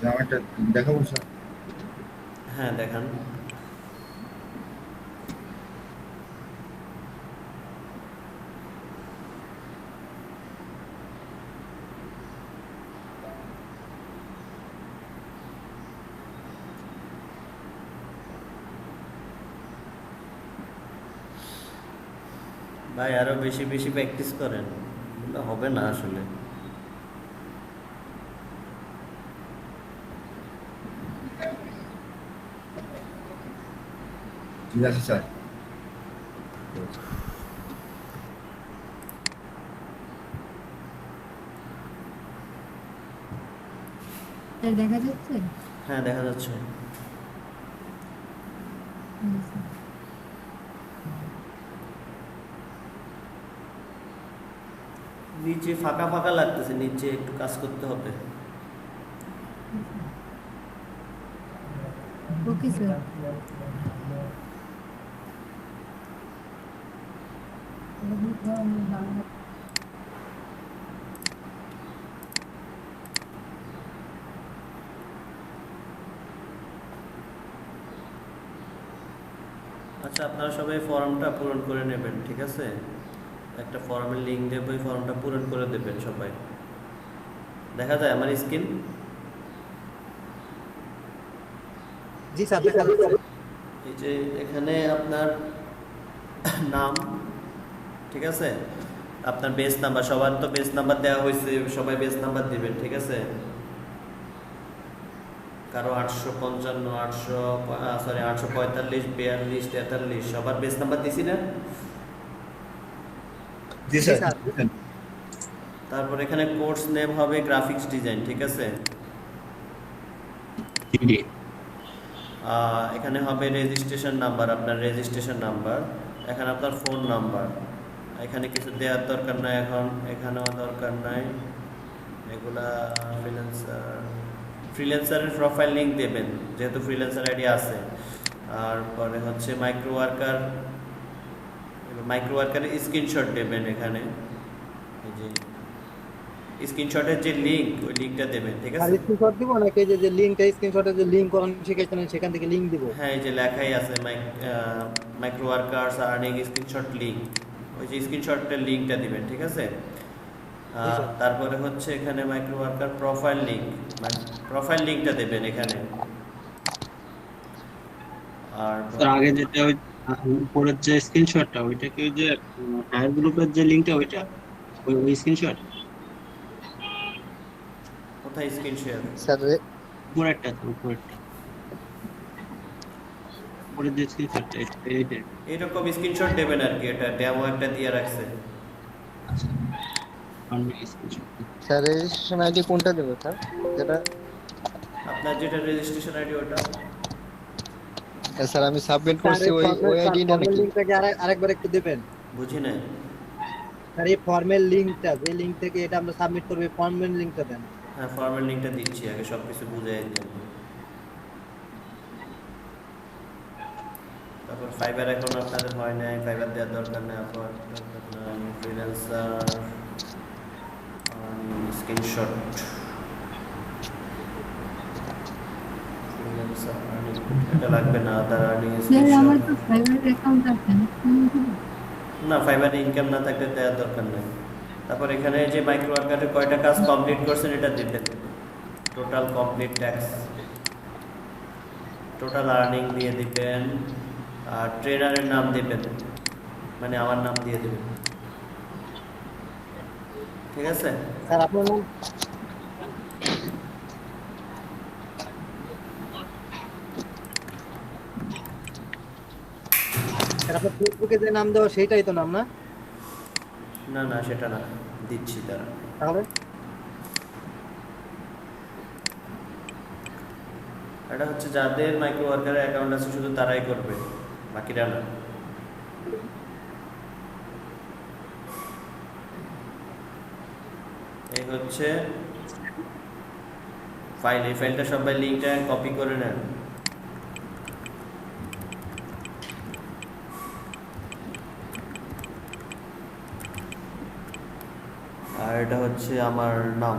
আমারটা দেখাবো স্যার। হ্যাঁ দেখান। ভাই আরো বেশি বেশি প্র্যাকটিস করেন, এগুলো হবে না আসলে। ঠিক আছে স্যার। স্যার দেখা যাচ্ছে? হ্যাঁ দেখা যাচ্ছে। স্যার। নিচে ফাঁকা ফাঁকা লাগতেছে, নিচে একটু কাজ করতে হবে। Okay sir. আচ্ছা আপনারা সবাই ফর্মটা পূরণ করে নেবেন, ঠিক আছে? একটা ফর্মের লিঙ্ক দেবো, ওই ফর্মটা পূরণ করে দেবেন সবাই। দেখা যায় আমার স্ক্রিন? জি স্যার দেখা যাচ্ছে। এই যে এখানে আপনার নাম, ঠিক আছে, আপনার বেস নাম্বার, সবার তো বেস নাম্বার দেওয়া হয়েছে, সবাই বেস নাম্বার দিবেন, ঠিক আছে? কারো 855, 845, 42, 43 সবার বেস নাম্বার দিছি না? জি জি স্যার। স্যার। তারপর এখানে কোর্স নেম হবে গ্রাফিক্স ডিজাইন, ঠিক আছে? জি। এখানে হবে রেজিস্ট্রেশন নাম্বার, আপনার রেজিস্ট্রেশন নাম্বার, এখানে আপনার ফোন নাম্বার। এখানে কিছু দেওয়ার দরকার নাই, এখন এখানেও দরকার নাই এগুলা। ফ্রিল্যান্সার, ফ্রিল্যান্সারের প্রোফাইল লিঙ্ক দেবেন যেহেতু ফ্রিল্যান্সার আইডি আছে। আর পরে হচ্ছে মাইক্রো ওয়ার্কার, মাইক্রো ওয়ার্কারের স্ক্রিনশট দেবেন এখানে। এই যে স্ক্রিনশটের যে লিঙ্ক, ওই লিঙ্কটা দেবেন, ঠিক আর আছে? স্ক্রিনশট দিব নাকি এই যে লিংকটা, স্ক্রিনশটের যে লিংক অন শিখেছেন সেখান থেকে লিংক দিব? হ্যাঁ এই যে লেখাই আছে micro workers earning screenshot link, ওই যে স্ক্রিনশটের লিঙ্কটা দিবেন, ঠিক আছে? জি স্যার। তারপরে হচ্ছে এখানে micro worker profile link, profile লিঙ্কটা দেবেন এখানে। আর স্যার আগে যেটা ওই উপরের যে স্ক্রিনশটটা ওইটা কি ওই যে হায়ার গ্রুপের যে লিংকটা ওইটা, ওই স্ক্রিনশট কোথায় স্ক্রিন শেয়ার? স্যার উপরেরটা আছে, উপরেরটা উপরের যে স্ক্রিনশটটা এইটা। এইরকম স্ক্রিনশট দেবেন আর কি, এটা ডেমো একটা দিয়ে রাখছে। আচ্ছা আমি স্ক্রিনশট। স্যার রেজিস্ট্রেশন আইডি কোনটা দেবো স্যার? যেটা আপনার যেটা রেজিস্ট্রেশন আইডি ওটা। স্যার আমি সাবমিট স্যার করছি এই ওই ফর্মের ওই আইডিটা ফর্মের নাকি? লিঙ্কটাকে আরেকবার একটু দেবেন। বুঝি নাই। স্যার এই ফর্মের লিঙ্কটা, যে লিঙ্ক থেকে এটা আমরা সাবমিট করব, এই ফর্মের লিঙ্কটা দেন। হ্যাঁ ফর্মের লিঙ্কটা দিচ্ছি, আগে সব কিছু বুঝাই দিন। তারপর ফাইবার এখন আপনাদের হয় নাই, ফাইবার দেওয়ার দরকার নেই, আপনার ফ্রিল্যান্সার স্ক্রিনশট, ফ্রিল্যান্সার এটা লাগবে না, আদার আর্নিং স্যার আমার স্ক্রিনশট। তো ফাইবার অ্যাকাউন্ট আছে না। না ফাইবারে ইনকাম না থাকলে দেওয়ার দরকার নেই। তারপর এখানে যে মাইক্রো ওয়ার্কারে কয়টা কাজ কমপ্লিট করছেন এটা দিবেন, total complete tax, total earning দিয়ে দিবেন। আর ট্রেনারের নাম দিবেন, মানে আমার নাম দিয়ে দেবেন, ঠিক আছে? স্যার আপনার নাম? স্যার আপনার ফেসবুকে যে নাম দেওয়া সেইটাই তো নাম না? না না সেটা না, দিচ্ছি তারা। তাহলে এটা হচ্ছে যাদের মাইক্রো ওয়ার্কারের অ্যাকাউন্ট আছে শুধু তারাই করবে, বাকিরা না। এই হচ্ছে ফাইল, এই ফাইলটা সবাই লিঙ্কটা কপি করে নেন। আর এটা হচ্ছে আমার নাম,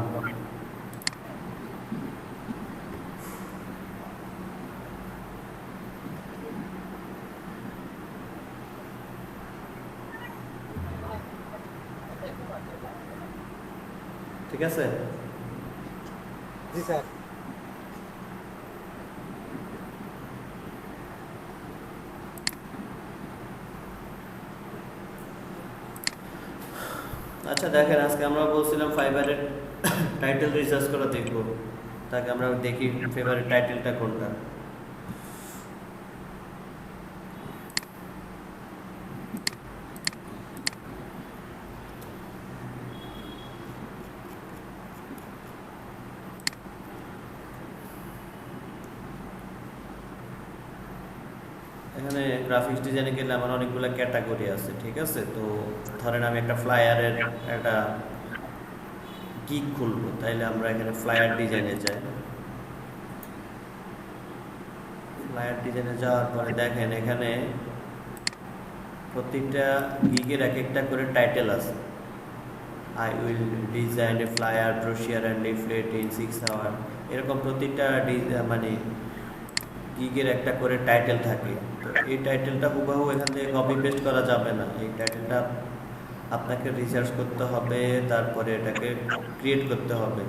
ঠিক আছে? জি স্যার। আচ্ছা দেখেন, আজকে আমরা বলছিলাম ফাইবারের টাইটেল রিসার্চ করা দেখব। তাকে আমরা দেখি ফেভারিট টাইটেলটা কোনটা। এখানে গ্রাফিক্স ডিজাইনে গেলে আমার অনেকগুলো ক্যাটাগরি আছে, ঠিক আছে? তো ধরেন আমি একটা ফ্লায়ারের একটা গিগ খুলবো, তাইলে আমরা এখানে ফ্লায়ার ডিজাইনে যাই। ফ্লায়ার ডিজাইনে যাওয়ার পরে দেখেন এখানে প্রত্যেকটা গিগের এক একটা করে টাইটেল আছে। I will design a flyer brochure and leaflet in 6 hour, এরকম প্রত্যেকটা মানে গিগের একটা করে টাইটেল থাকে। তো এই টাইটেলটা হুবহু এখান থেকে কপি পেস্ট করা যাবে না, এই টাইটেলটা আপনাকে রিসার্চ করতে হবে, তারপরে এটাকে ক্রিয়েট করতে হবে।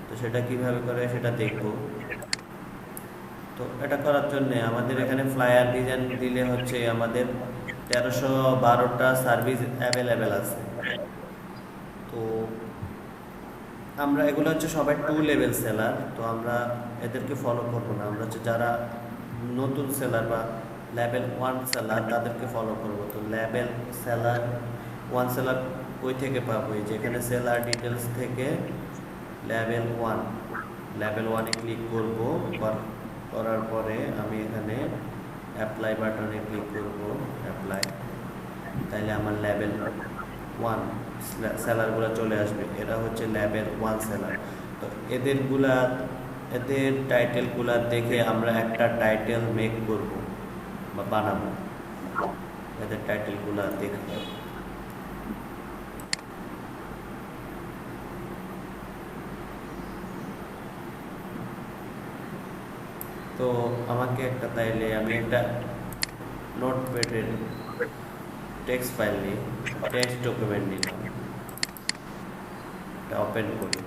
তো সেটা কিভাবে করে সেটা দেখব। তো এটা করার জন্য আমাদের এখানে ফ্লায়ার ডিজাইন দিলে হচ্ছে আমাদের 1312টা সার্ভিস অ্যাভেলেবেল আছে। তো আমরা এগুলো হচ্ছে সবাই 2 লেভেল সেলার, তো আমরা এদেরকে ফলো করবো না। আমরা হচ্ছে যারা নতুন সেলার বা লেভেল 1 সেলার তাদেরকে ফলো করব। তো লেভেল সেলার 1 সেলার কই থেকে পাবো? যেখানে সেলার ডিটেলস থেকে লেভেল 1-এ ক্লিক করব। করার পরে আমি এখানে অ্যাপ্লাই বাটনে ক্লিক করব, অ্যাপ্লাই। তাইলে আমার লেভেল 1 সেলারগুলো চলে আসবে। এরা হচ্ছে লেভেল 1 সেলার। তো এদের টাইটেলগুলা দেখে আমরা একটা টাইটেল মেক করব বা বানাবো। এদের টাইটেলগুলা দেখে তো আমাকে একটা, তাইলে আমি একটা নোটপ্যাডের টেক্সট ফাইল নিই, টেক্সট ডকুমেন্ট নিলাম, এটা ওপেন করি।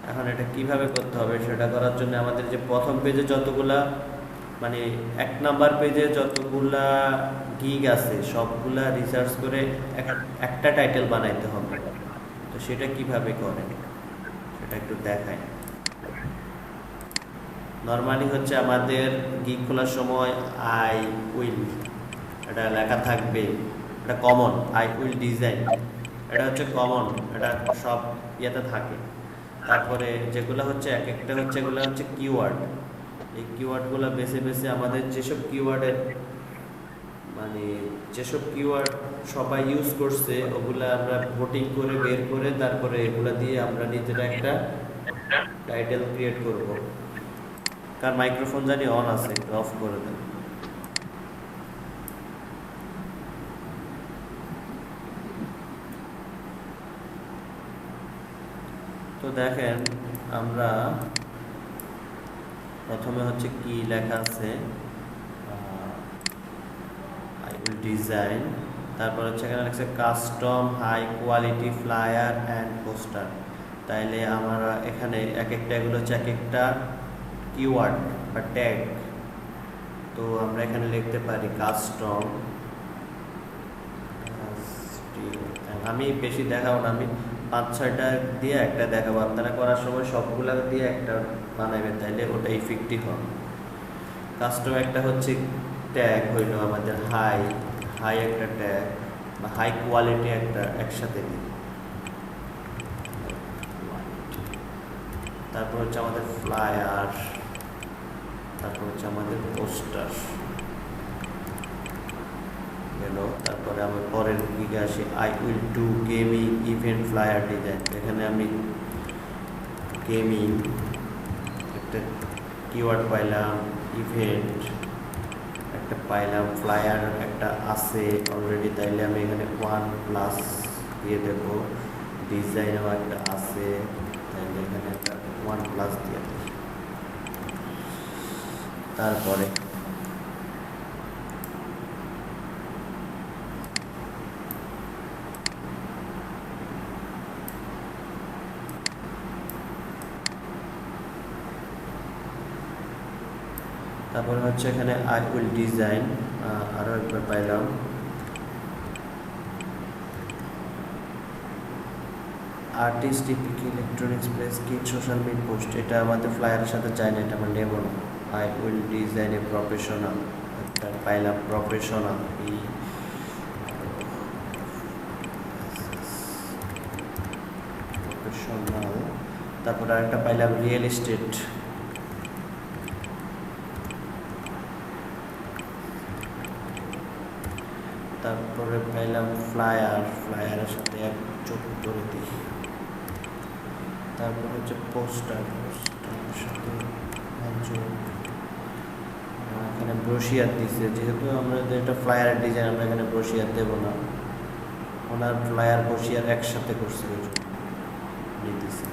এখন এটা কিভাবে করতে হবে সেটা করার জন্য আমাদের যে প্রথম পেজে যতগুলা মানে 1 নাম্বার পেজে যতগুলা গিগ আছে সবগুলা রিসার্চ করে একটা টাইটেল বানাইতে হবে। তো সেটা কিভাবে করে সেটা একটু দেখাই। নর্মালি হচ্ছে আমাদের গিগ খোলার সময় আই উইল এটা লেখা থাকবে, এটা কমন। আই উইল ডিজাইন এটা হচ্ছে কমন, এটা সব ইয়েতে থাকে। তারপরে যেগুলো হচ্ছে এক একটা হচ্ছে এগুলো হচ্ছে কিওয়ার্ড। এই কিওয়ার্ডগুলো বেছে বেছে আমাদের যেসব কিওয়ার্ডের মানে যেসব কিওয়ার্ড সবাই ইউজ করছে ওগুলো আমরা ভোটিং করে বের করে তারপরে এগুলো দিয়ে আমরা নিজেরা একটা টাইটেল ক্রিয়েট করব। কার মাইক্রোফোন জানি অন আছে, একটু অফ করে দেন। তো দেখেন আমরা প্রথমে হচ্ছে কি লেখা আছে, আই উইল ডিজাইন। তারপর হচ্ছে এখানে লেখা আছে custom high quality flyer and poster. তাইলে আমরা এখানে এক একটা এগুলো হচ্ছে এক একটা কিওয়ার্ড বা ট্যাগ। তো আমরা এখানে লিখতে পারি কাস্টম। আমি বেশি দেখাবো না, আমি 5-6টা দিয়ে একটা দেখাবো। আপনারা করার সময় সবগুলা দিয়ে একটা বানাবেন, তাইলে ওটা ইফেক্টিভ হবে। কাস্টম একটা হচ্ছে ট্যাগ হইলো আমাদের হাই একটা ট্যাগ বা হাই কোয়ালিটি একটা একসাথে দিই। তারপর হচ্ছে আমাদের ফ্লায়ার, তারপর হচ্ছে আমাদের পোস্টার গেল। তারপরে আমি পরের দিকে আসি, I will do gaming event flyer design. এখানে আমি গেমিং একটা কিওয়ার্ড পাইলাম, ইভেন্ট একটা পাইলাম, ফ্লায়ার একটা আছে অলরেডি, তাইলে আমি এখানে 1+ দিয়ে দেব। ডিজাইনও একটা আছে, তাইলে এখানে একটা 1+ দিয়ে দেব। তারপরে তারপরে হচ্ছে এখানে আই উইল ডিজাইন, আরও একবার পাইলাম। Artist epic electronics press kit social media post, এটা আমাদের ফ্লায়ারের সাথে চাই না, এটা আমরা নেব না। I will design a professional, একটা পাইলাম প্রফেশনাল, প্রফেশনাল। তারপরে আরেকটা পাইলাম রিয়েল এস্টেট, তারপরে পাইলাম ফ্লায়ার, ফ্লায়ারের সাথে এক চোখ করে দিই। তারপর হচ্ছে পোস্টার, পোস্টারের সাথে এখানে ব্রোশিয়ার দিচ্ছে, যেহেতু আমরা এটা ফ্লায়ার ডিজাইন, আমরা এখানে ব্রোশিয়ার দেবো না, ওনার ফ্লায়ার ব্রোশিয়ার একসাথে করছে ওই জন্য দিতেছে।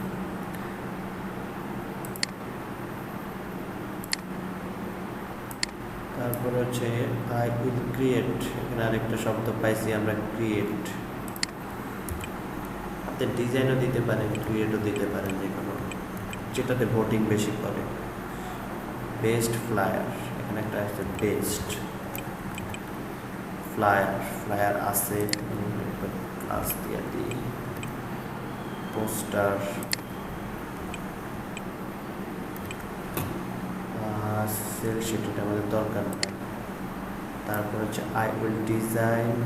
তারপরে হচ্ছে আই উইল ক্রিয়েট, এখানে আরেকটা শব্দ পাইছি আমরা, ক্রিয়েট। আপনি ডিজাইনও দিতে পারেন, ক্রিয়েটও দিতে পারেন, যে কোনো যেটাতে ভোটিং বেশি করে। বেস্ট ফ্লায়ার, এখানে একটা আছে বেস্ট ফ্লায়ার, ফ্লায়ার আছে প্লাস দিয়ে দিই। পোস্টার, সেল শিট, এটা আমাদের দরকার নেই। তারপর হচ্ছে I will design,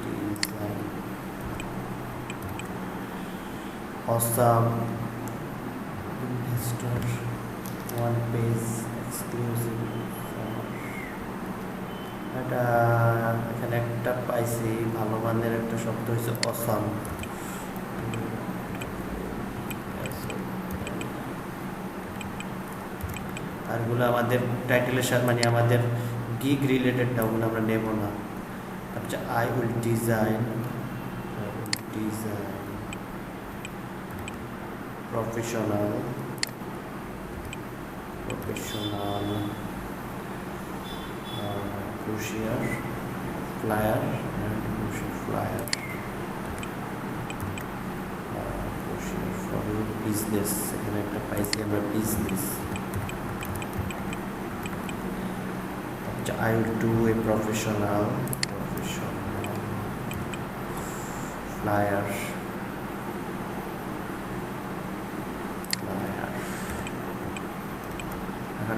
design awesome investor one page exclusive, এটা এখানে একটা পাইছি ভালো মানের একটা শব্দ হচ্ছে অসাম। আরগুলো আমাদের টাইটেলের সাথে, মানে আমাদের গিগ রিলেটেডটা, ওগুলো আমরা নেব না। তারপর I will design, design professional, professional brochure flyer, flyer brochure for business, এখানে একটা পাইছি আমরা business. I will do a professional flyer,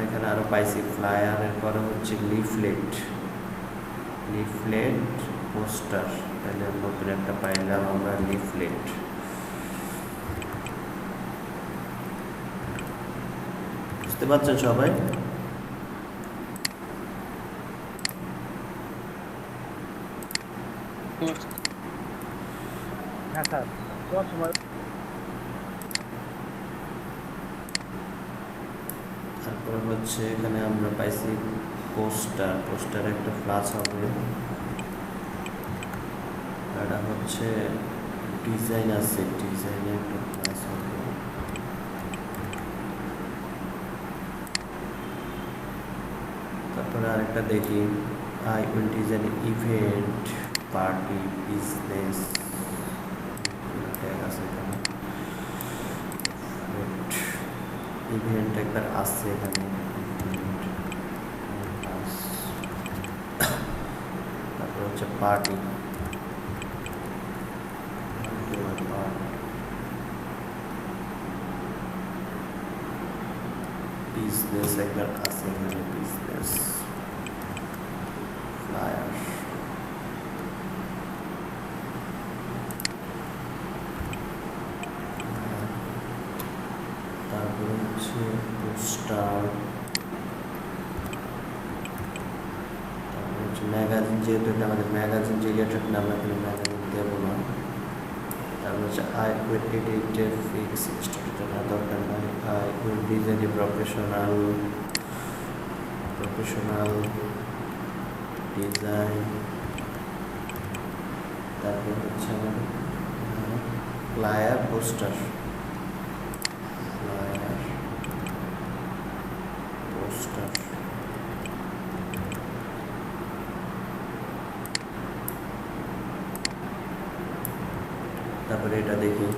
এখানে আরো পাইছি ফ্লায়ার, এরপরে হচ্ছে লিফলেট, লিফলেট পোস্টার, তাহলে নতুন একটা পাইলাম আমরা লিফলেট। বুঝতে পারছেন সবাই? হ্যাঁ স্যার, কোন সময় তারপরে হচ্ছে এখানে আমরা পাইছি পোস্টার, পোস্টার একটা ক্লাস হবে, এটা হচ্ছে ডিজাইন আছে, ডিজাইনের একটা ক্লাস হবে। তারপরে আরেকটা দেখি, I will design event party business, আছে এখানে ইভেন্ট একবার আসছে এখানে। তারপর হচ্ছে পার্টি, বিজনেস একবার আছে এখানে, বিজনেস ফ্লায়ার। তারপরে হচ্ছে পোস্টার, তারপরে হচ্ছে ম্যাগাজিন, যেহেতু এটা আমাদের ম্যাগাজিন রিলেটেড না, আমরা এখানে ম্যাগাজিন দেবো না। তারপর হচ্ছে I will edit A fix, এটা না দরকার নাই। I will design a professional, professional design. তারপর হচ্ছে আমাদের ফ্লায়ার পোস্টার, ফ্লায়ার পোস্টার। তারপরে এটা দেখি,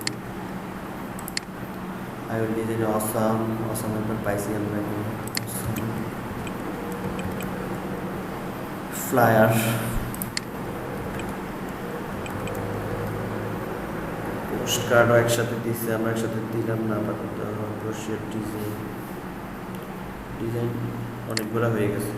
I will design awesome, awesome একবার পাইছি আমরা এখানে। ফ্লায়ার, পোস্ট কার্ডও একসাথে দিচ্ছে, আমরা একসাথে দিলাম না আপাতত। ব্রোশিওর ডিজাইন, ডিজাইন অনেকগুলো হয়ে গেছে।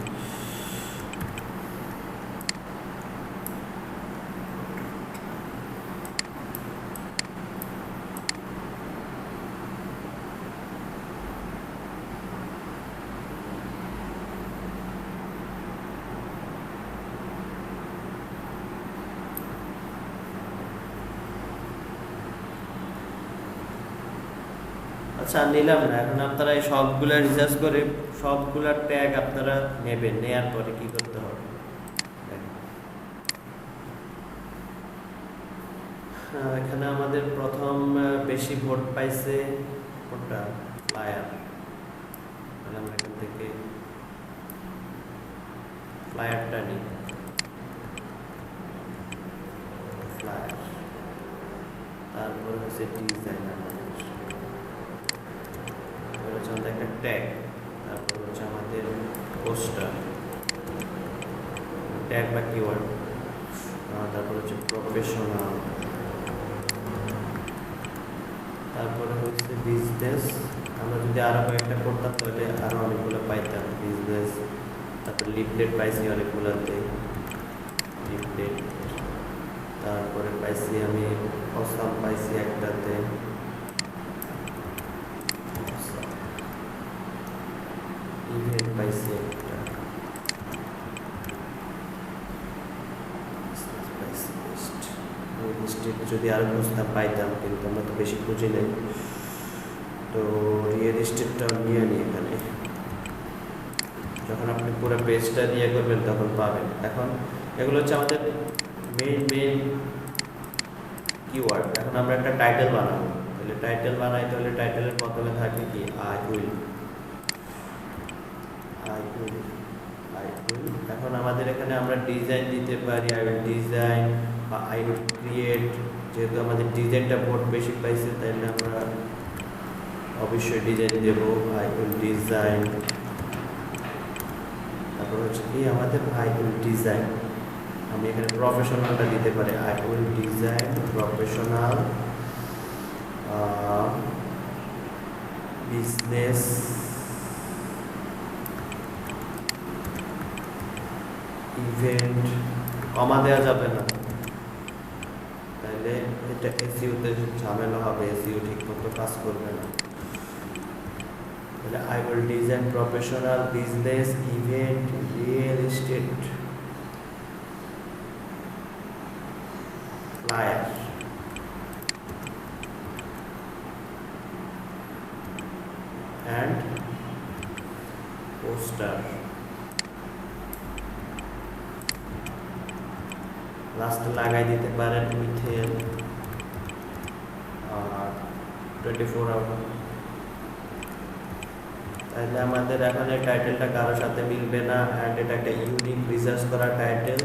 আচ্ছা নিলাম না, এখন আপনারা এই সবগুলা রিসার্চ করে সবগুলার ট্যাগ আপনারা নেবেন, নেয়ার পরে কি করতে হবে। এখানে আমাদের প্রথম বেশি ভোট পাইছে কোনটা, ফ্লায়ার। তাহলে আমরা এখান থেকে ফ্লায়ারটা নিই, ফ্লায়ার। তারপর হচ্ছে ডিজাইন, আমাদের একটা ট্যাগ, তারপর হচ্ছে আমাদের পোস্টার ট্যাগ বা কিওয়ার্ড, তারপর হচ্ছে প্রফেশনাল, তারপরে হচ্ছে বিজনেস। আমরা যদি আরো কয়েকটা করতাম তাহলে আরো অনেকগুলো পাইতাম। বিজনেস, তারপর লিফলেট পাইছি অনেকগুলোতে, লিফলেট। তারপরে পাইছি আমি অসাম পাইছি একটাতে, ইভেন্ট পাইছি একটা, যদি আরো খুঁজতাম পাইতাম, কিন্তু আমরা তো বেশি খুঁজি নাই। তো রিয়েল এস্টেটটাও নিয়ে নিই এখানে। যখন আপনি পুরো পেজটা দিয়ে করবেন তখন পাবেন। এখন এগুলো হচ্ছে আমাদের মেইন কিওয়ার্ড। এখন আমরা একটা টাইটেল বানাবো, তাহলে টাইটেল বানাইতে হলে টাইটেলের প্রথমে থাকে কি আই উইল। এখন আমাদের এখানে আমরা ডিজাইন দিতে পারি, আই উইল ডিজাইন বা আই উইল ক্রিয়েট। যেহেতু আমাদের ডিজাইনটা ভোট বেশি পাইছে তাইলে আমরা অবশ্যই ডিজাইন দেব, আই উইল ডিজাইন। তারপর হচ্ছে কি আমাদের আই উইল ডিজাইন, আমি এখানে প্রফেশনালটা দিতে পারি, I will design professional business event. Comma দেওয়া যাবে না, তাহলে এটা এসইওতে ঝামেলা হবে, এসইও ঠিক মতো কাজ করবে না। তাহলে I will design professional business event real estate flyer. and poster। লাস্টে লাগাই দিতে পারেন উইথেন 24 আওয়ার। তাহলে আমাদের এখন এই টাইটেলটা কারোর সাথে মিলবে না, অ্যান্ড এটা একটা ইউনিক রিসার্চ করা টাইটেল।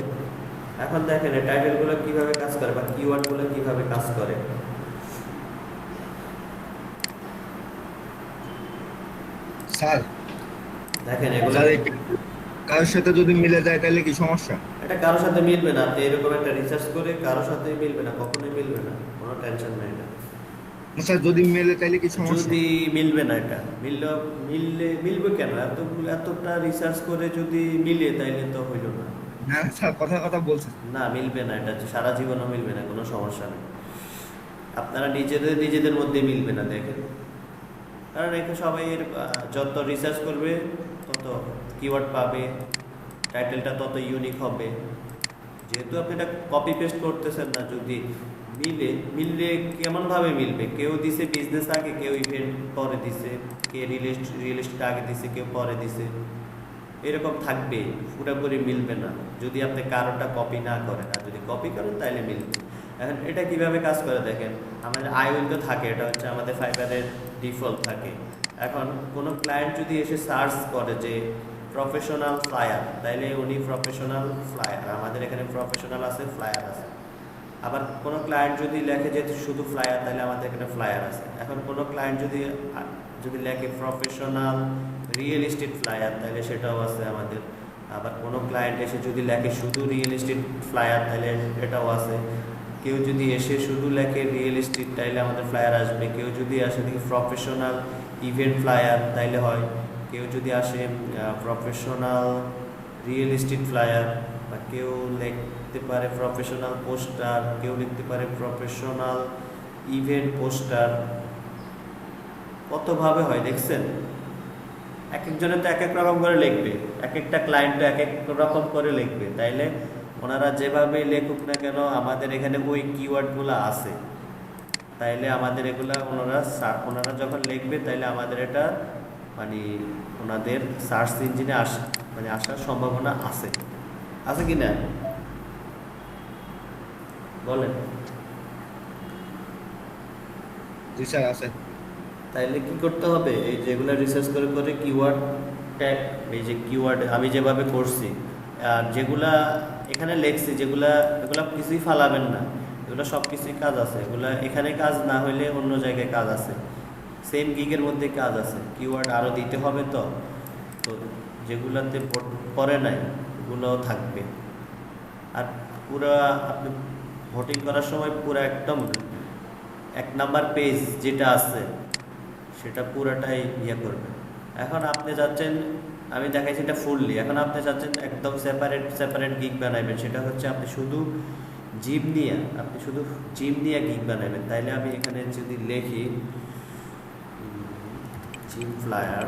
এখন দেখেন এই টাইটেলগুলো কিভাবে কাজ করে বা কিওয়ার্ডগুলো কিভাবে কাজ করে। স্যার দেখেন এগুলো কারোর সাথে যদি মিলে যায় তাহলে কি সমস্যা? এটা কারোর সাথে মিলবে না। আপনি এরকম একটা রিসার্চ করে কারোর সাথে মিলবে না, কখনোই মিলবে না, কোনো টেনশন নাই। এটা স্যার যদি মিলে তাহলে কি সমস্যা? যদি মিলবে না, এটা মিলবে কেন? এতটা রিসার্চ করে যদি মিলে তাইলে তো হইল না। না স্যার কথা বলছেন না, মিলবে না, এটা সারা জীবনও মিলবে না, কোনো সমস্যা নেই। আপনারা নিজেদের মধ্যে মিলবে না, দেখেন। কারণ এখানে সবাই যত রিসার্চ করবে তত কিওয়ার্ড পাবে, টাইটেলটা তত ইউনিক হবে। যেহেতু আপনি এটা কপি পেস্ট করতেছেন না, যদি মিললে কেমনভাবে মিলবে? কেউ দিছে বিজনেস আগে, কেউ ইভেন্ট পরে দিছে, কে রিয়েল এস্টেট আগে দিছে, কেউ পরে দিছে, এরকম থাকবে, পুরোপুরি মিলবে না যদি আপনি কারোটা কপি না করেন। আর যদি কপি করেন তাহলে মিলবে। এখন এটা কিভাবে কাজ করে দেখেন, আমাদের আই উইল তো থাকে, এটা হচ্ছে আমাদের ফাইবারের ডিফল্ট থাকে। এখন কোনো ক্লায়েন্ট যদি এসে সার্চ করে যে প্রফেশনাল ফ্লায়ার, তাইলে উনি প্রফেশনাল ফ্লায়ার, আমাদের এখানে প্রফেশনাল আছে, ফ্লায়ার আছে। আবার কোনো ক্লায়েন্ট যদি লেখে যে শুধু ফ্লায়ার, তাহলে আমাদের এখানে ফ্লায়ার আছে। এখন কোনো ক্লায়েন্ট যদি লেখে প্রফেশনাল রিয়েল এস্টেট ফ্লায়ার, তাহলে সেটাও আছে আমাদের আবার কোনো ক্লায়েন্ট এসে যদি লেখে শুধু রিয়েল এস্টেট ফ্লায়ার, তাহলে এটাও আছে। কেউ যদি এসে শুধু লেখে রিয়েল এস্টেট, তাইলে আমাদের ফ্লায়ার আসবে। কেউ যদি আসে দেখি প্রফেশনাল ইভেন্ট ফ্লায়ার, তাইলে হয়। কেউ যদি আসে প্রফেশনাল রিয়েল এস্টেট ফ্লায়ার, বা কেউ লিখতে পারে প্রফেশনাল পোস্টার, কেউ লিখতে পারে প্রফেশনাল ইভেন্ট পোস্টার। কতভাবে হয় দেখছেন? এক একজনে তো এক এক রকম করে লিখবে, এক একটা ক্লায়েন্ট এক এক রকম করে লিখবে। তাইলে ওনারা যেভাবে লেখুক না কেন, আমাদের এখানে ওই কিওয়ার্ডগুলো আছে। তাইলে আমাদের এগুলা ওনারা যখন লিখবে, তাইলে আমাদের এটা মানে ওনাদের সার্চ ইঞ্জিনে আসার সম্ভাবনা আছে। আছে কি না বলেন? জি স্যার আছে। তাইলে কি করতে হবে? এই যেগুলো রিসার্চ করে করে কিওয়ার্ড ট্যাগ, এই যে কিওয়ার্ড আমি যেভাবে করছি, আর যেগুলা এখানে লিখছি, এগুলা কিছুই ফালাবেন না। এগুলো সব কিছুই কাজ আছে। এগুলা এখানে কাজ না হইলে অন্য জায়গায় কাজ আছে, সেম গিগের মধ্যে কাজ আছে। কিওয়ার্ড আরও দিতে হবে, তো যেগুলাতে পড়ে নাই ওগুলোও থাকবে। আর পুরো আপনি ভোটিং করার সময় পুরো একদম 1 নাম্বার পেজ যেটা আছে সেটা পুরোটাই করবে। এখন আপনি যাচ্ছেন, আমি দেখাইছি এটা ফুললি, এখন আপনি চাচ্ছেন একদম সেপারেট গিগ বানাবেন। সেটা হচ্ছে আপনি শুধু জিম নিয়ে গিগ বানাবেন। তাইলে আমি এখানে যদি লিখি জিম ফ্লায়ার,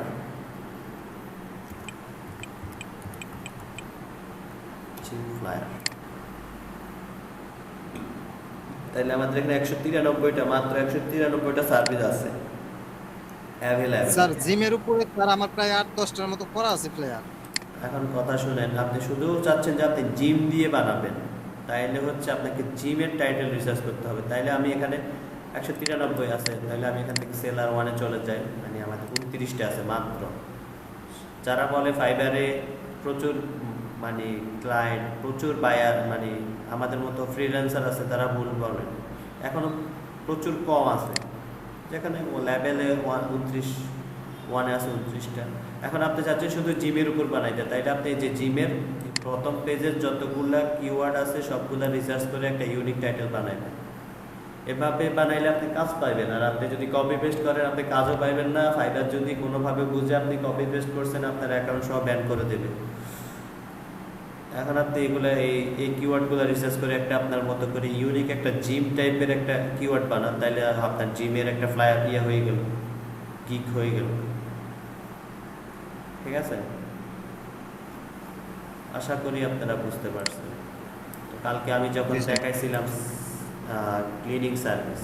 তাহলে আমাদের এখানে 193টা, মাত্র 193টা সার্ভিস আছে অ্যাভেলেবল। স্যার জিমের উপরে স্যার আমার প্রায় 8-10টার মতো করা আছে ফ্লেয়ার। এখন কথা শুনেন, আপনি শুধু চাচ্ছেন যে আপনি জিম দিয়ে বানাবেন, তাইলে হচ্ছে আপনাকে জিমের টাইটেল রিসার্চ করতে হবে। তাইলে আমি এখানে 193 আছে, তাহলে আমি এখান থেকে সেলার 1-এ চলে যাই, মানে আমাদের 29টা আছে মাত্র। যারা বলে ফাইবারে প্রচুর মানে ক্লায়েন্ট, প্রচুর বায়ার, মানে আমাদের মতো ফ্রিল্যান্সার আছে, তারা ভুল বলে। এখনও প্রচুর কম আছে, যেখানে লেভেলে 1-এ আছে 29টা। এখন আপনি চাচ্ছেন শুধু জিমের উপর বানাইতে, তাইলে আপনি যে জিমের প্রথম পেজের যতগুলা কিওয়ার্ড আছে সবগুলা রিসার্চ করে একটা ইউনিক টাইটেল বানাইবেন। এভাবে বানাইলে আপনি কাজ পাইবেন। আর আপনি যদি কপি পেস্ট করেন, আপনি কাজও পাইবেন না। ফাইবার যদি কোনোভাবে বুঝে আপনি কপি পেস্ট করছেন, আপনার অ্যাকাউন্ট সব ব্যান করে দেবে। এখন আপনি এগুলো এই কিওয়ার্ডগুলো রিসার্চ করে একটা আপনার মতো করে ইউনিক একটা জিম টাইপের একটা কিওয়ার্ড বানান, তাইলে আপনার জিমের একটা ফ্লায়ার হয়ে গেল, গিগ হয়ে গেল। ঠিক আছে, আশা করি আপনারা বুঝতে পারছেন। তো কালকে আমি যখন দেখাইছিলাম ক্লিনিং সার্ভিস,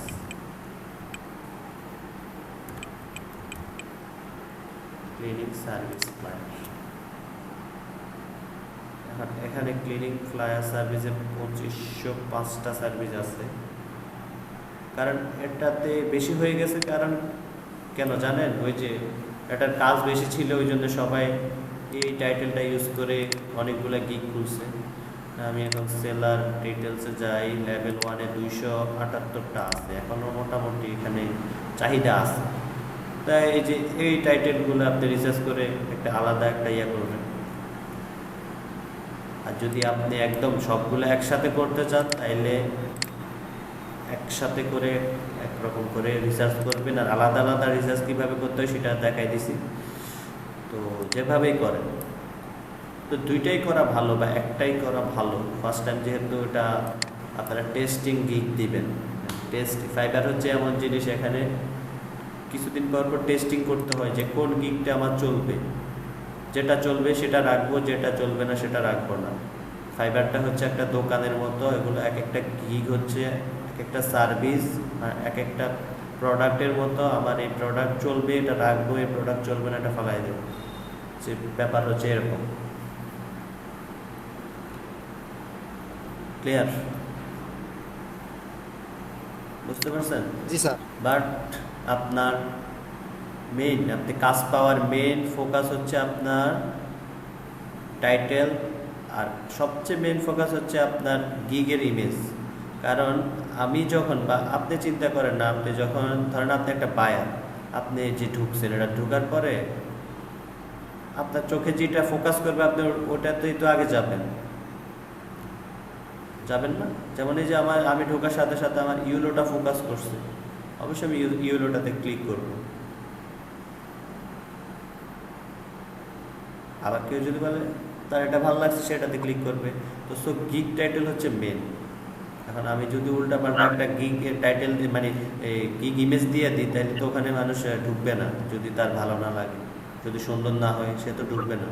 ফ্লায়ার, এখানে ক্লিনিং ফ্লায়ার সার্ভিসে 2505টা সার্ভিস আছে। কারণ এটাতে বেশি হয়ে গেছে, কারণ কেন জানেন? ওই যে এটার কাজ বেশি ছিল, ওই জন্য সবাই এই টাইটেলটা ইউজ করে অনেকগুলো গিগ খুলছে। আমি এখন সেলার ডিটেলসে যাই, লেভেল 1-এ 278টা আছে, এখনও মোটামুটি এখানে চাহিদা আছে। তাই এই যে এই টাইটেলগুলো আপনি রিসার্চ করে একটা আলাদা একটা করবেন। আর যদি আপনি একদম সবগুলো একসাথে করতে চান, তাইলে একসাথে করে একরকম করে রিসার্চ করবেন। আর আলাদা আলাদা রিসার্চ কীভাবে করতে হয় সেটা দেখাই দিছি। তো যেভাবেই করেন, তো দুইটাই করা ভালো বা একটাই করা ভালো। ফার্স্ট টাইম যেহেতু এটা আপনারা টেস্টিং গিগ দিবেন, ফাইবার হচ্ছে এমন জিনিস, এখানে কিছুদিন পর টেস্টিং করতে হয় যে কোন গিগটা আমার চলবে। যেটা চলবে সেটা রাখবো, যেটা চলবে না সেটা রাখবো না। ফাইবারটা হচ্ছে একটা দোকানের মতো, এগুলো এক একটা গিগ হচ্ছে এক একটা সার্ভিস, এক একটা প্রোডাক্টের মতো। আমার এই প্রোডাক্ট চলবে, এটা রাখবো, এই প্রোডাক্ট চলবে না, এটা ফেলাই দেবো। যে ব্যাপার হচ্ছে এরকম। ক্লিয়ার? বুঝতে পারছেন? জি স্যার। বাট আপনার আপনি কাজ পাওয়ার মেইন ফোকাস হচ্ছে আপনার টাইটেল, আর সবচেয়ে মেইন ফোকাস হচ্ছে আপনার গিগের ইমেজ। কারণ আমি যখন, বা আপনি চিন্তা করেন না, আপনি যখন ধরেন আপনি একটা বায়ার, আপনি যে ঢুকছেন, এটা ঢুকার পরে আপনার চোখে যেটা ফোকাস করবে আপনি ওটাতেই তো আগে যাবেন না? যেমন এই যে আমি ঢোকার সাথে সাথে আমার ইউলোটা ফোকাস করছে, অবশ্যই আমি ইউলোটাতে ক্লিক করব। আবার কেউ যদি বলে তার এটা ভালো লাগছে সেটাতে ক্লিক করবে। তো সো গিগ টাইটেল হচ্ছে মেন। এখন আমি যদি উল্টা পাল্টা একটা গিগ টাইটেল মানে এই গিগ ইমেজ দিয়ে দিই, তাহলে তো ওখানে মানুষ ঢুকবে না। যদি তার ভালো না লাগে, যদি সুন্দর না হয়, সে তো ঢুকবে না।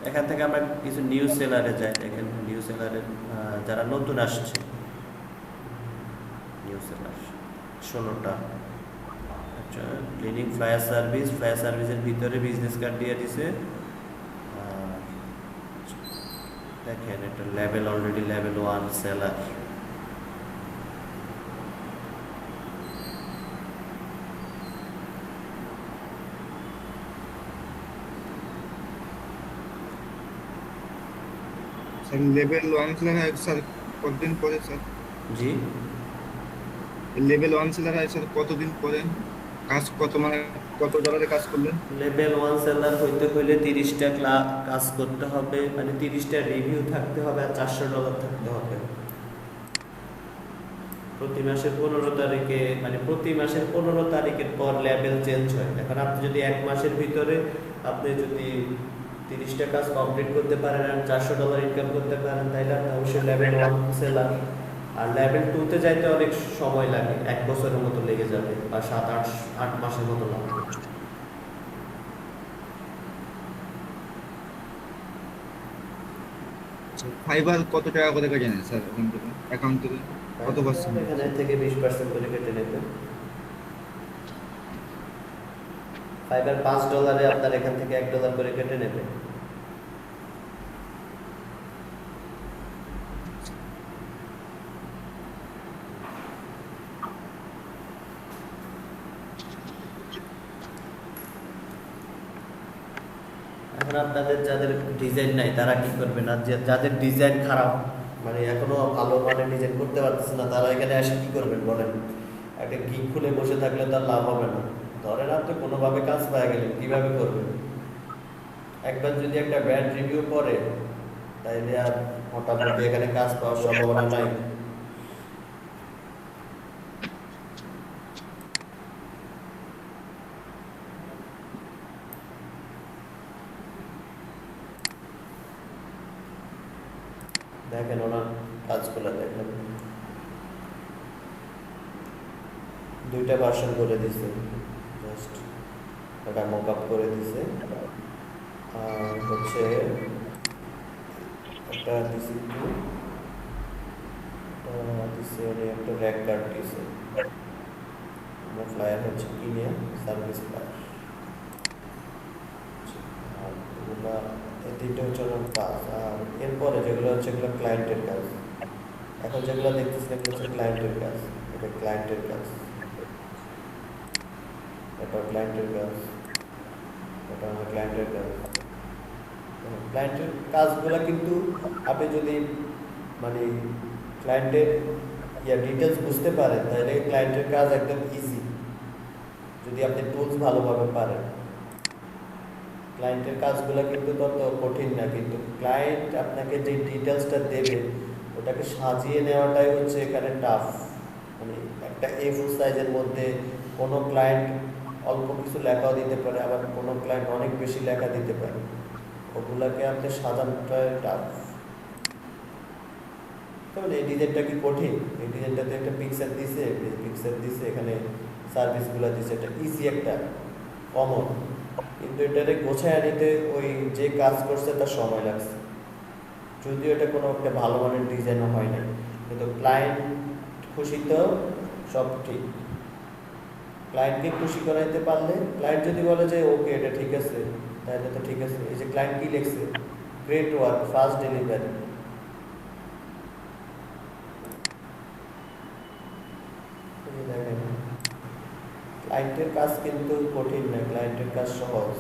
এখান থেকে আমরা কিছু নিউজ সেলারে যাই। দেখেন নিউজ সেলারের যারা নতুন আসছে, নিউজ সেলার 16টা। আচ্ছা, ক্লিনিং ফ্লায়ার সার্ভিসের ভিতরে বিজনেস কার্ড দিয়ে দিছে। দেখেন এটা level already level 1 seller. Sir level 1 seller sir কতদিন পরে স্যার? জি, লেভেল 1 সেলার স্যার কতদিন পরে কাজ কত ডলারে কাজ করলেন? লেভেল 1 সেলার হইতে হইলে 30টা কাজ করতে হবে, মানে 30টা রিভিউ থাকতে হবে আর $400 থাকতে হবে। প্রতি মাসের 15 তারিখে, মানে প্রতি মাসের 15 তারিখের পর লেভেল চেঞ্জ হয়। এখন আপনি যদি এক মাসের ভিতরে আপনি যদি 30টা কাজ কমপ্লিট করতে পারেন আর $400 ইনকাম করতে পারেন, তাহলে আপনি অবশ্যই লেভেল 1 সেলার। আর লেভেল 2-তে যাইতে অনেক সময় লাগে, 1 বছরের মতো লেগে যাবে বা 7-8 মাসের মতো লাগবে। ফাইবার কত টাকা করে কেটেন স্যার ওখান থেকে, অ্যাকাউন্ট থেকে কত পার্সেন্ট? এখানে থেকে 20% করে কেটে নেবে। ফাইবার $5 আপনার এখান থেকে $1 করে কেটে নেবে। এখন আপনাদের যাদের ডিজাইন নাই তারা কি করবে না, যাদের ডিজাইন খারাপ, মানে এখনো ভালো মানের ডিজাইন করতে পারতেছে না, তারা এখানে এসে কি করবেন বলেন? একটা গিগ খুলে বসে থাকলে তার লাভ হবে না। ধরেন আপনি কোনোভাবে কাজ পাওয়া গেলেন, কিভাবে করবেন? একবার যদি একটা ব্যাড রিভিউ পড়ে, তাইলে আর মোটামুটি এখানে কাজ পাওয়ার সম্ভাবনা নাই। দেখেন ওনার কাজগুলো দেখেন, 2টা ভার্সন করে দিছে, জাস্ট ওটা মক আপ করে দিছে। আর হচ্ছে একটা দিছে একটা র্যাক কার্ড দিছে। ফ্লায়ার হচ্ছে কিনিয়া সার্ভিস ফ্লায়ার। আর এগুলা এই 3টে হচ্ছে ওনার কাজ। আর এরপরে যেগুলো হচ্ছে এগুলো ক্লায়েন্টের কাজ। এখন যেগুলো দেখতেছেন এগুলো হচ্ছে ক্লায়েন্টের কাজ। এটা ক্লায়েন্টের কাজ, এটা ক্লায়েন্টের কাজ, এটা আমার ক্লায়েন্টের কাজ। ক্লায়েন্টের কাজগুলো কিন্তু আপনি যদি মানে ক্লায়েন্টের ডিটেলস বুঝতে পারেন, তাহলে ক্লায়েন্টের কাজ একদম ইজি, যদি আপনি টুলস ভালোভাবে পারেন। ক্লায়েন্টের কাজগুলো কিন্তু তত কঠিন না, কিন্তু ক্লায়েন্ট আপনাকে যে ডিটেলসটা দেবে ওটাকে সাজিয়ে নেওয়াটাই হচ্ছে এখানে টাফ। মানে একটা A4 সাইজের মধ্যে কোনো ক্লায়েন্ট অল্প কিছু লেখাও দিতে পারে, আবার কোনো ক্লায়েন্ট অনেক বেশি লেখা দিতে পারে। ওগুলাকে আপনি সাজানোটা টাফ। তাহলে এই ডিজাইনটা কি কঠিন? এই ডিজাইনটাতে একটা পিকচার দিছে, এখানে সার্ভিসগুলো দিছে, এটা ইজি একটা কমন, কিন্তু এটাকে গোছায় নিতে ওই যে কাজ করছে তার সময় লাগছে। যদিও এটা কোনো একটা ভালো মানের ডিজাইনও হয় না, কিন্তু ক্লায়েন্ট খুশি তো সব ঠিক। ক্লায়েন্টকে খুশি করাইতে পারলে, ক্লায়েন্ট যদি বলে যে ওকে এটা ঠিক আছে, তাহলে তো ঠিক আছে। এই যে ক্লায়েন্ট কি লিখছে, গ্রেট ওয়ার্ক, ফাস্ট ডেলিভারি। দেখেন ক্লায়েন্টের কাজ কিন্তু কঠিন না, ক্লায়েন্টের কাজ সহজ,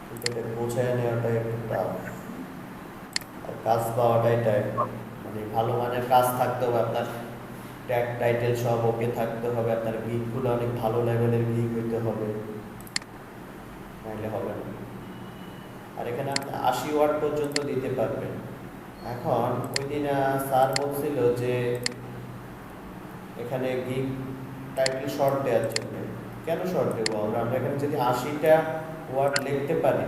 কিন্তু এটা বোঝায় নেওয়াটাই একটু টাফ। আর কাজ পাওয়াটাই টাইম, মানে ভালো মানের কাজ থাকতে হবে আপনার ট্যাগ টাইটেল সব ওকে থাকতে হবে, আপনার গিকগুলো অনেক ভালো লেভেলের গিক হইতে হবে, নাহলে হবে না। আর এখানে আপনি 80 ওয়াট পর্যন্ত দিতে পারবেন। এখন ওই দিন স্যার বলছিল যে এখানে গিগ টাইটেল শর্ট দেওয়ার জন্য। কেন শর্ট দেবো আমরা এখানে যদি 80টা ওয়াট লিখতে পারি,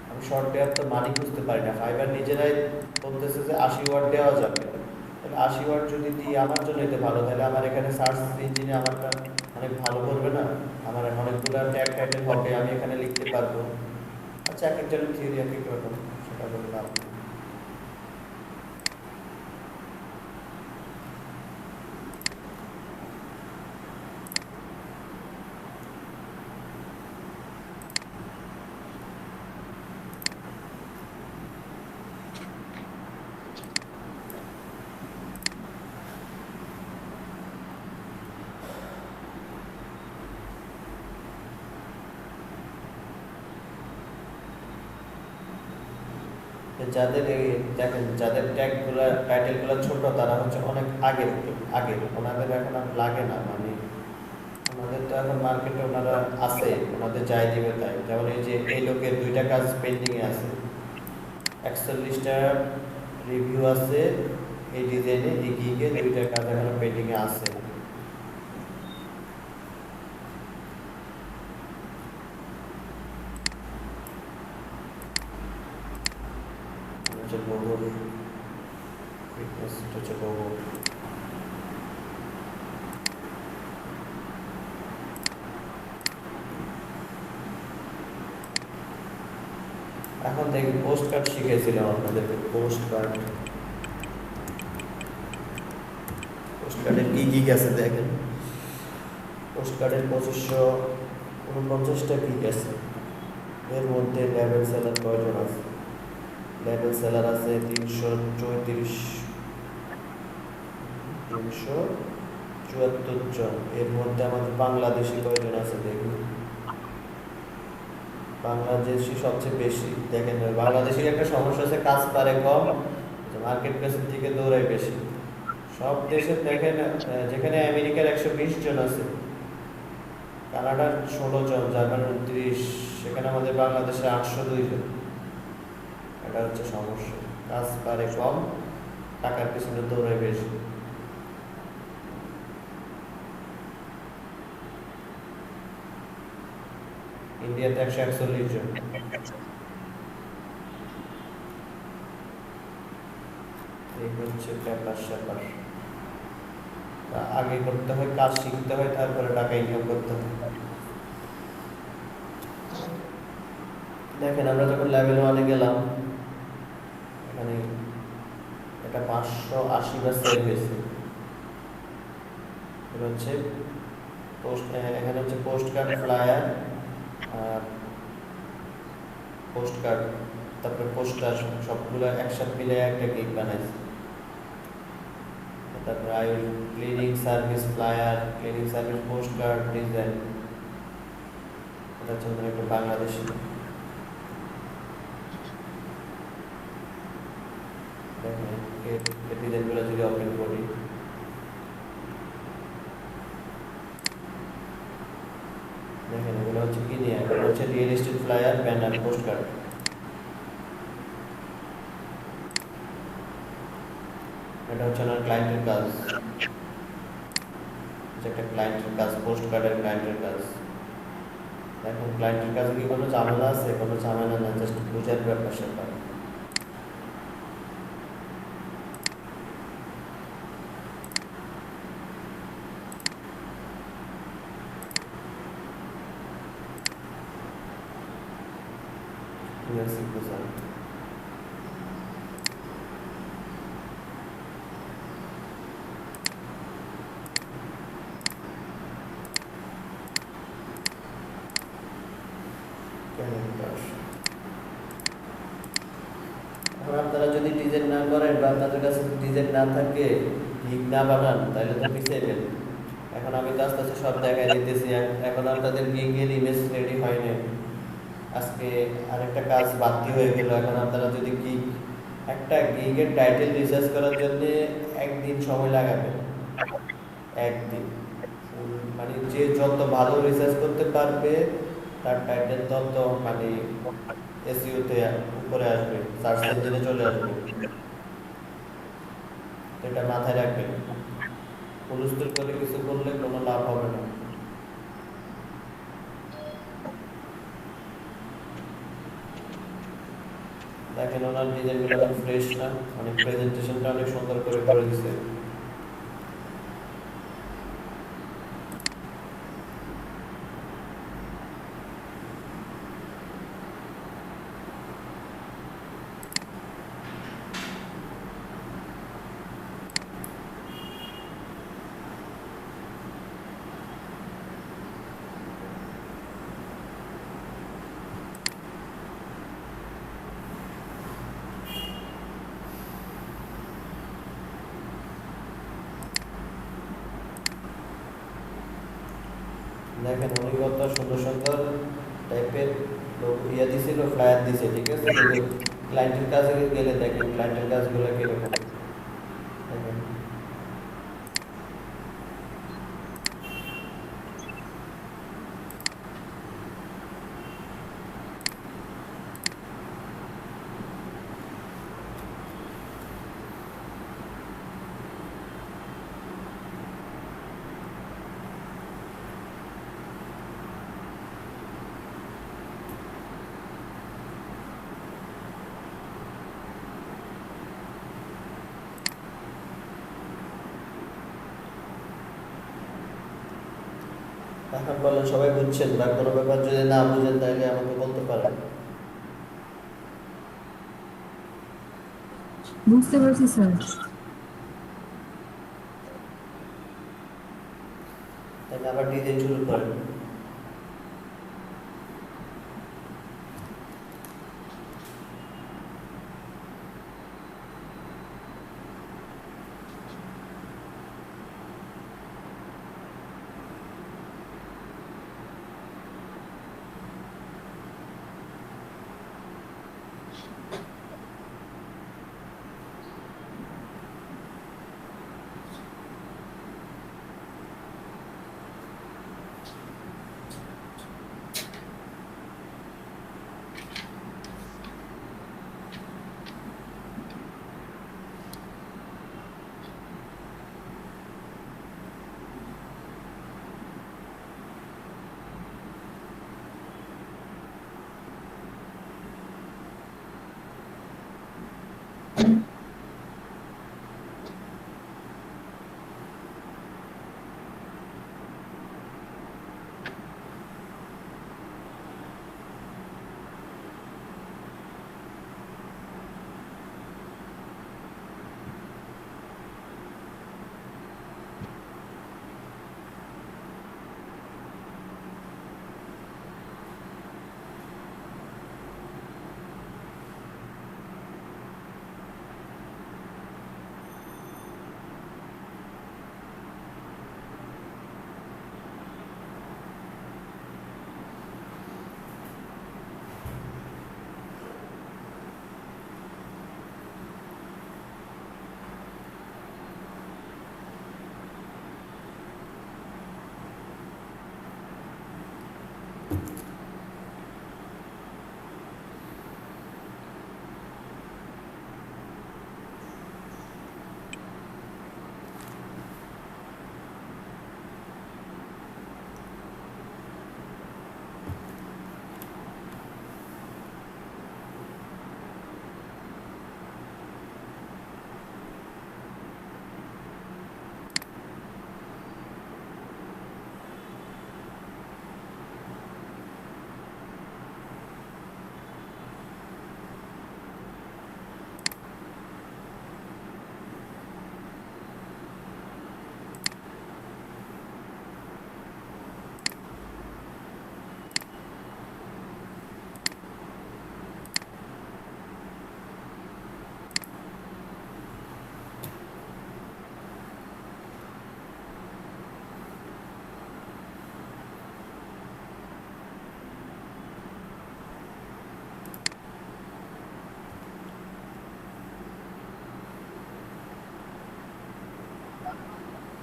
আমি শর্ট দেওয়ার তো মানি বুঝতে পারি না। ফাইবার নিজেরাই বলতেছে যে 80 ওয়াট দেওয়া যাবে, তাহলে 80 ওয়াট যদি দিই আমার জন্য এটা ভালো, তাহলে আমার এখানে সার্চ ইঞ্জিনে আমারটা অনেক ভালো করবে না, আমার অনেকগুলো ট্যাগ টাইটেল হবে, আমি এখানে লিখতে পারবো। আচ্ছা, এক একজনের থিওরি এক এক রকম, সেটা বললাম। যাদের এই দেখেন, যাদের ট্যাগগুলো টাইটেলগুলো ছোট, তারা হচ্ছে অনেক আগে ওনাদের এখন আর লাগে না, মানে ওনাদের তো এখন মার্কেটে ওনারা আছে, ওনাদের যাই দিবে তাই। যেমন এই যে এই লোকের 2টা কাজ পেন্ডিংয়ে আছে, 41টা রিভিউ আছে এই ডিজাইনে, এই গিগে 2টা কাজ এখনো পেন্ডিংয়ে আছে। এখন দেখি পোস্ট কার্ড শিখেছিলাম আপনাদেরকে। পোস্ট কার্ডের কি গিগ আছে দেখেন। পোস্ট কার্ডের 2549টা গিগ আছে। এর মধ্যে লেভেল সেলার কয়জন আছে? লেভেল সেলার আছে 374 জন। এর মধ্যে আমাদের বাংলাদেশি কয়জন আছে দেখুন। বাংলাদেশি সবচেয়ে বেশি। দেখেন বাংলাদেশের একটা সমস্যা আছে, কাজ পারে কম, মার্কেট প্লেসের দিকে দৌড়ায় বেশি। সব দেশে দেখেন, যেখানে আমেরিকার 120 জন আছে, কানাডার 16 জন, জার্মানির 29, সেখানে আমাদের বাংলাদেশে 802 জন। এটা হচ্ছে সমস্যা, কাজ পারে কম, টাকার পিছনে দৌড়ায় বেশি। ইন্ডিয়াতে 141 জন। এই হচ্ছে ব্যাপার। আগে করতে হয়, কাজ শিখতে হয়, তারপরে টাকা ইনকাম করতে হয়। দেখেন আমরা যখন লেভেল 1-এ গেলাম, এখানে এটা 580 বার সেভ হয়েছে। এটা হচ্ছে এখানে হচ্ছে post card, flyer, post card, তারপরে পোস্টার, সবগুলো একসাথে মিলে একটা গিগ বানাইছে। তারপরে cleaning service, flyer, cleaning service, post card design. এটা হচ্ছে একটা বাংলাদেশি। দেখেন এই ডিজাইনগুলো যদি ওপেন করি, দেখেন এগুলো হচ্ছে কি নিয়ে, এটা হচ্ছে real estate, flyer, banner, post card. এটা হচ্ছে আমার ক্লায়েন্টের কাজ, একটা ক্লায়েন্টের কাজ, পোস্ট কার্ডের ক্লায়েন্টের কাজ। এখন ক্লায়েন্টের কাজে কি কোনো ঝামেলা আছে? কোনো ঝামেলা না, জাস্ট বুঝার ব্যাপার সেটা। আপনারা যদি ডিজাইন না করেন বা আপনাদের কাছে ডিজাইন না থাকে, গিগ না বানান, তাহলে তো পিছিয়ে গেল। এখন আমি তো আস্তে আস্তে সব জায়গায় দিতেছি। এখন আপনাদের গিগের ইমেজ রেডি হয়নি, আজকে আরেকটা কাজ বাড়তি হয়ে গেল। এখন আপনারা যদি একটা গিগের টাইটেল রিসার্চ করার জন্য একদিন সময় লাগাবেন, একদিন মানে যে যত ভালো রিসার্চ করতে পারবে তার টাইটেল তত মানে এসইওতে উপরে আসবে, সার্চ ইঞ্জিনে চলে আসবে। তো এটা মাথায় রাখবেন, হুলস্থুল করে কিছু করলে কোনো লাভ হবে না। দেখেন ওনার ডিজাইনগুলো অনেক ফ্রেশ না, অনেক প্রেজেন্টেশনটা অনেক সুন্দর করে দিছে। দেখেন উনি কত সুন্দর সুন্দর টাইপের ইয়ে দিছিল, ফ্লায়ার দিছে, ঠিক আছে। কিন্তু ক্লায়েন্টের কাছে গেলে দেখেন ক্লায়েন্টের কাজগুলো কিরকম দেখেন। এখন বলেন সবাই বুঝছেন, বা কোনো ব্যাপার যদি না বুঝেন তাহলে আমাকে বলতে পারেন। বুঝতে পারছি স্যার। তাহলে আবার ডিজাইন শুরু করেন।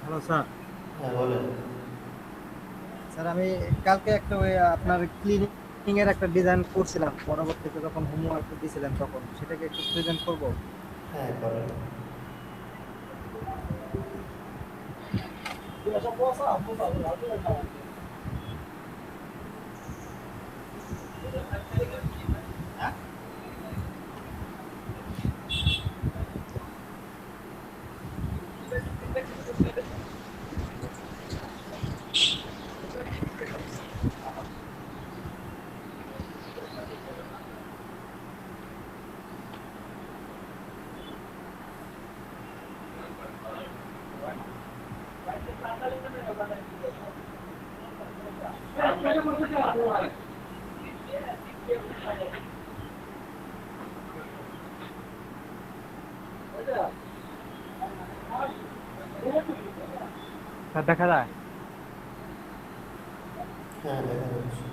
Hello sir. হ্যাঁ বলেন। স্যার আমি কালকে একটা ওই আপনার ক্লিনিং এর একটা ডিজাইন করছিলাম, পরবর্তীতে যখন হোমওয়ার্ক দিয়েছিলেন তখন সেটাকে একটু প্রেজেন্ট করব। হ্যাঁ করেন। স্যার দেখা যায়? হ্যাঁ দেখা যাচ্ছে।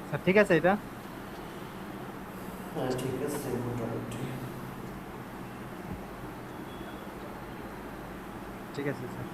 স্যার ঠিক আছে এটা? হ্যাঁ ঠিক আছে মোটামুটি। ঠিক আছে স্যার।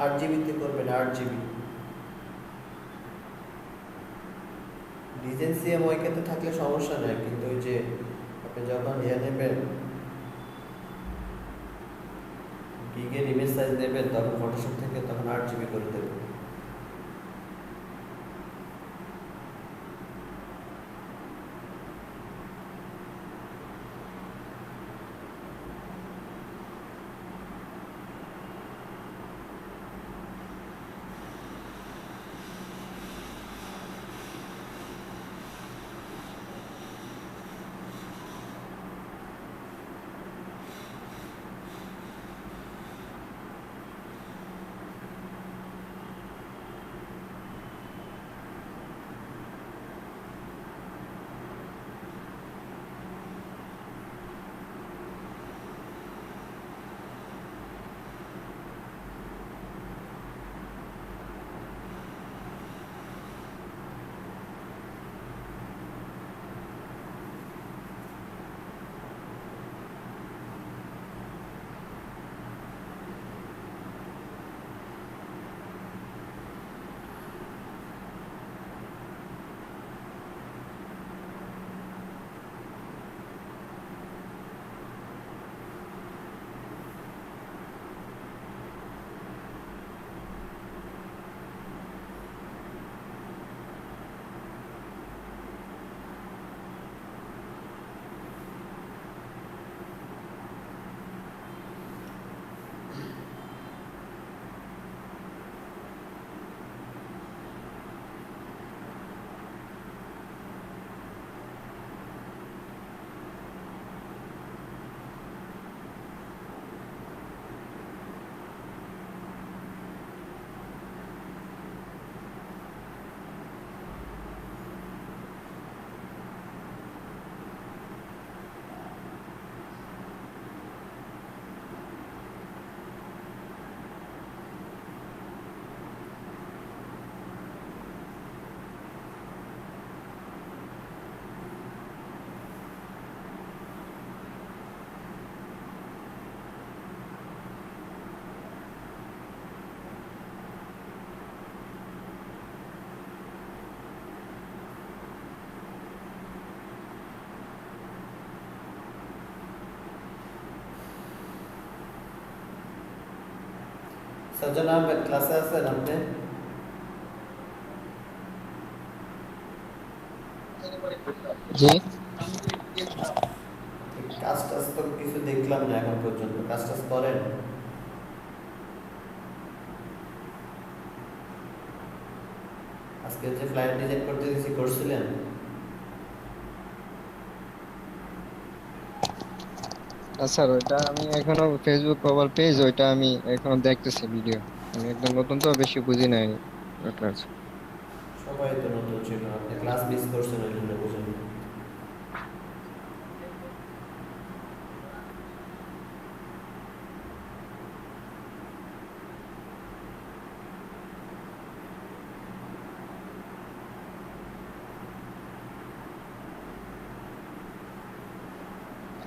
RGB-তে করবেন, RGB। ডিজেন্সিয়াম ওই ক্ষেত্রে থাকলে সমস্যা নাই, কিন্তু ওই যে আপনি যখন নেবেন, গিগের ইমেজ সাইজ নেবেন, তখন ফটোশপ থেকে তখন RGB করে দেবেন। সাজ্জাদ আহমেদ, ক্লাসে আছেন আপনি? জি কাজ টাজ তো কিছু দেখলাম না এখন পর্যন্ত, কাজ টাজ করেন? আজকে যে ফ্লায়ার ডিজাইন করতে দিয়েছি, করছিলেন? স্যার ওইটা আমি এখনো ফেসবুক প্রোফাইল পেজ ওইটা আমি এখনো দেখতেছি ভিডিও, আমি একদম নতুন তো বেশি বুঝি নাই ওটা। সবাই তো নতুন ছিল, আপনি ক্লাস মিস করছেন ওই জন্য বুঝেন।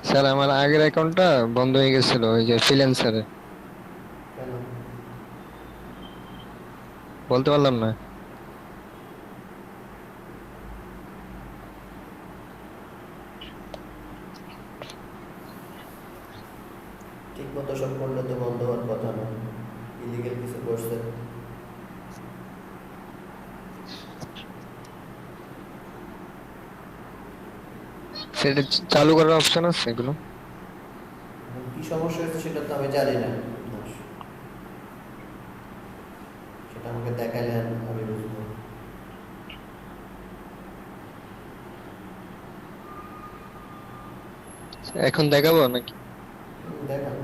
স্যার আমার আগের অ্যাকাউন্টটা বন্ধ হয়ে গেছিল ওই যে ফ্রিল্যান্সারে, কেন? বলতে পারলাম না। ঠিক মতো সব করলে তো বন্ধ হওয়ার কথা না, ইলিগেল কিছু করছে। সেটা চালু করার অপশন আছে এগুলো? কি সমস্যা হয়েছে সেটা তো আমি জানি না, সেটা আমাকে দেখাইলেন আমি বুঝবো। এখন দেখাবো নাকি? দেখান।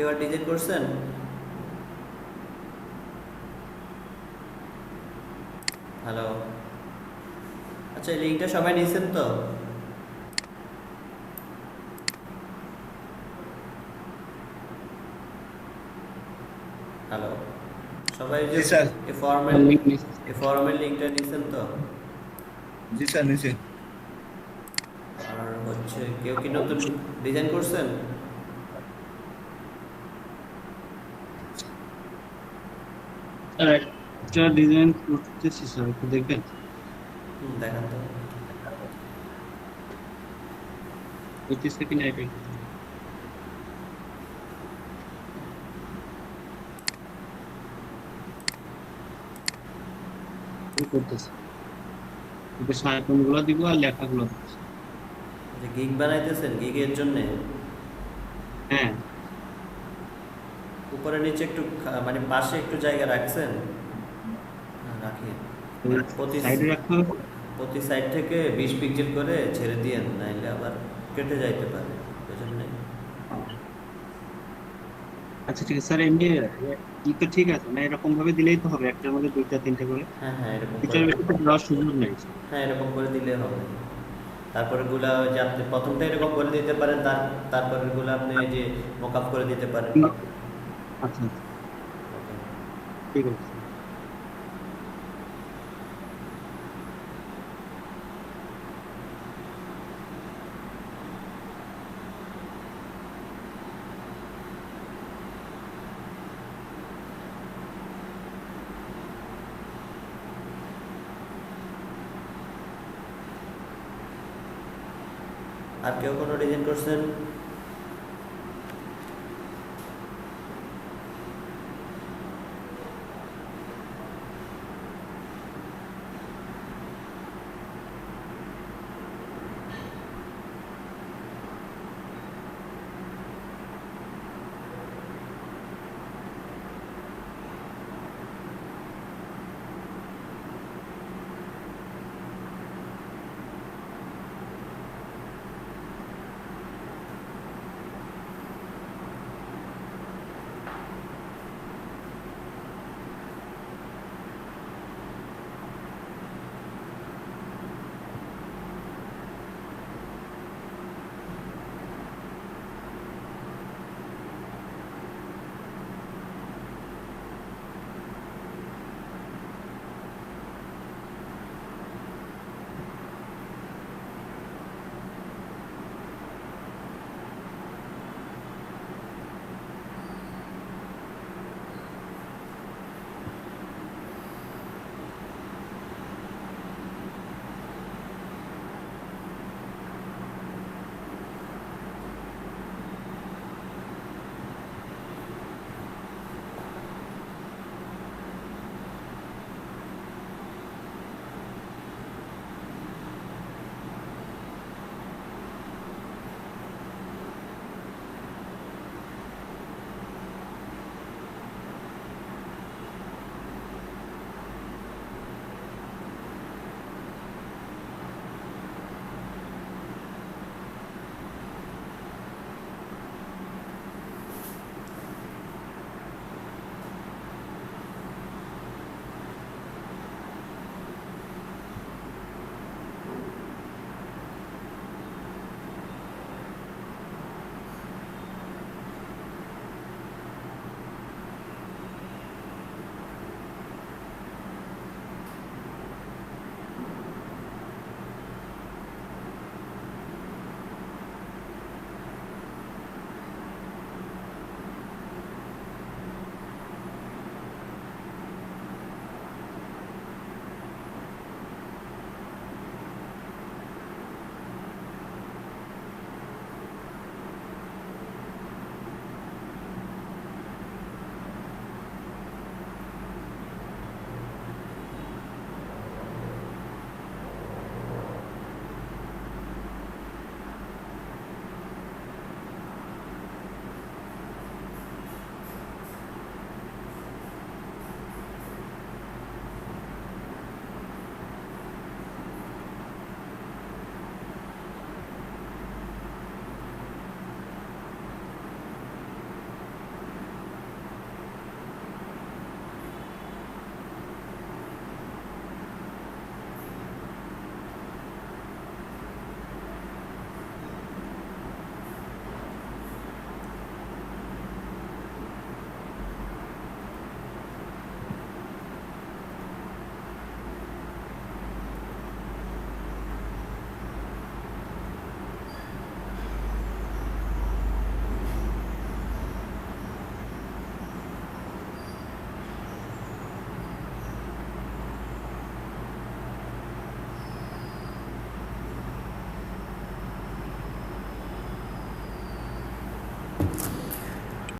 কেউ আর ডিজাইন করছেন? হ্যালো, আচ্ছা এই লিঙ্কটা সবাই নিয়েছেন তো? হ্যালো, সবাই যে জি স্যার। এই ফর্মের লিঙ্কটা নিয়েছেন তো? জি স্যার, নিচে। আর হচ্ছে কেউ কি নতুন ডিজাইন করছেন? স্যার একটা ডিজাইন করতেছি স্যার, একটু দেখবেন? দেখান তো। 25 সেকেন্ড আইপি করতেছি, ওকে সাইকনগুলো দিব আর লেখাগুলো দিব। যে গিগ বানাইতেছেন, গিগের জন্য হ্যাঁ, উপরে নিচে একটু মানে পাশে একটু জায়গা রাখছেন? রাখি। প্রতি সাইডে রাখতে হবে। প্রতি সাইড থেকে 20 পিক্সেল করে ছেড়ে দিয়েন, নাইলে আবার কেটে যাইতে পারে, বুঝলেন না? আচ্ছা ঠিক আছে স্যার, এমনি ই তো ঠিক আছে না, এরকম ভাবে দিলেই তো হবে, একটার মধ্যে দুইটা তিনটা করে? হ্যাঁ হ্যাঁ, এরকম দুইটার করে। বেশি তো দেওয়ার সুযোগ নেই। হ্যাঁ, এরকম করে দিলে হবে। তারপরে গুলা ওই যে আপনি প্রথমটা এরকম করে দিতে পারেন, তারপরে গুলো আপনি এই যে মকআপ করে দিতে পারেন। আচ্ছা ঠিক আছে। আর কেউ কোনো ডিজাইন করছেন?